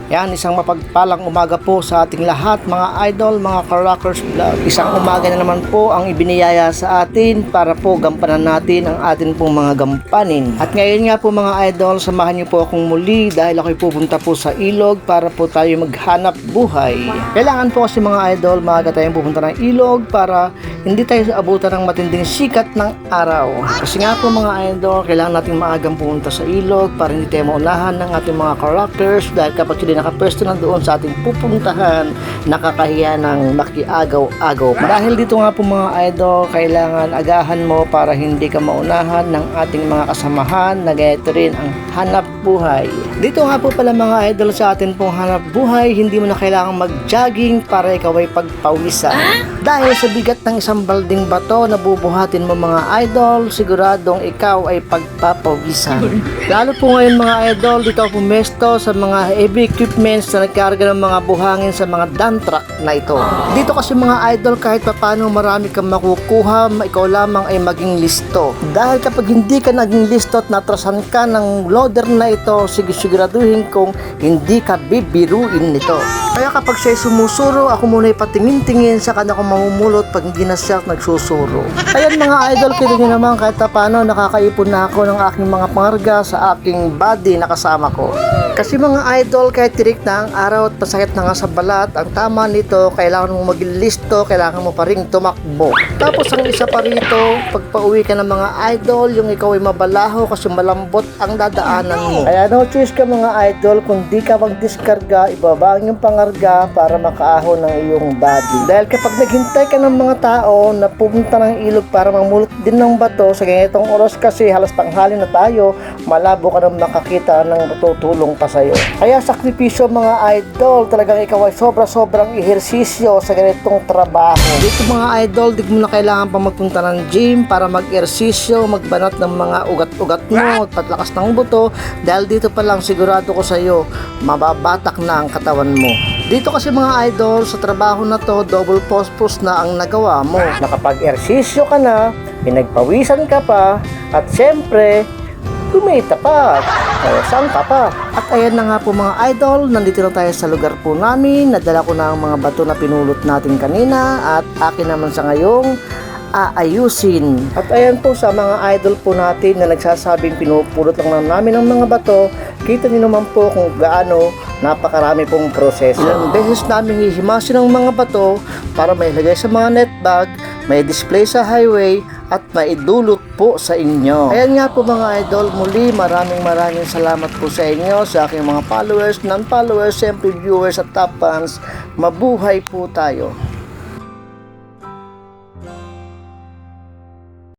Yan, isang mapagpalang umaga po sa ating lahat mga idol, mga ka-rockers vlog. Isang umaga na naman po ang ibiniyaya sa atin para po gampanan natin ang atin pong mga gampanin. At ngayon nga po mga idol, samahan niyo po akong muli dahil ako'y pupunta po sa ilog para po tayo maghanap buhay. Kailangan po kasi mga idol, maaga tayong pupunta ng ilog para hindi tayo abutan ng matinding sikat ng araw. Kasi nga po mga idol, kailangan nating maagang pupunta sa ilog para hindi tayo maunahan ng ating mga ka-rockers dahil kapag sila nakapwesto na doon sa ating pupuntahan, nakakahiya ng makiagaw-agaw. Dahil dito nga po mga idol, kailangan agahan mo para hindi ka maunahan ng ating mga kasamahan na ganito rin ang hanap buhay. Dito nga po pala mga idol sa atin pong hanap buhay, hindi mo na kailangan mag-jogging para ikaw ay pagpawisan. Dahil sa bigat ng isang balding bato na bubuhatin mo mga idol, siguradong ikaw ay pagpapawisan. Lalo po ngayon mga idol, dito ako pumesto sa mga heavy equipments na nagkarga ng mga buhangin sa mga dump truck na ito. Dito kasi mga idol, kahit papano marami kang makukuha, ikaw lamang ay maging listo. Dahil kapag hindi ka naging listo at natrasan ka ng loader na ito, siguraduhin kong hindi ka bibiruin nito. Kaya kapag siya'y sumusuro, ako muna'y patingin-tingin sa kanya kung mamumulot pag hindi na siya nagsusuro. Ayan mga idol, kita nyo naman kahit paano nakakaipon na ako ng aking mga pangarga sa aking body na kasama ko. Kasi mga idol, kahit tirik na ang araw at pasakit na nga sa balat, ang tama nito, kailangan mo maging listo, kailangan mo pa rin tumakbo. Tapos ang isa pa rito, pag pauwi ka ng mga idol, yung ikaw ay mabalaho kasi malambot ang dadaanan mo. Kaya no choice ka mga idol, kung di ka magdiskarga, ibaba ang yung pangarga para makaahon ng iyong body. Dahil kapag naghintay ka ng mga tao na pupunta ng ilog para mamulot din ng bato, sa ganitong oras kasi halos tanghali na tayo, malabo ka nang makakita ng tutulong pa sa'yo. Kaya sakripisyo mga idol, talagang ikaw ay sobra-sobrang ehersisyo sa ganitong trabaho. Dito mga idol, di mo na kailangan pa magpunta ng gym para mag-ehersisyo, magbanat ng mga ugat-ugat mo, patlakas ng buto, dahil dito pa lang sigurado ko sa'yo, mababatak na ang katawan mo. Dito kasi mga idol, sa trabaho na to, double purpose na ang nagawa mo. Nakapag-ehersisyo ka na, pinagpawisan ka pa, at syempre, kumita pa. Saan ka pa? At ayan na nga po mga idol, nandito na tayo sa lugar po namin. Nadala ko na ang mga bato na pinulot natin kanina at akin naman sa ngayong aayusin. At ayan po sa mga idol po natin na nagsasabing pinupulot lang namin ang mga bato, kita niyo naman po kung gaano napakarami pong proseso. Ilang beses namin hihimasin ang mga bato para may ilagay sa mga net bag, may display sa highway at maidulot po sa inyo. Ayan nga po mga idol, muli maraming salamat po sa inyo, sa aking mga followers, non-followers, siyempre viewers at top fans. Mabuhay po tayo.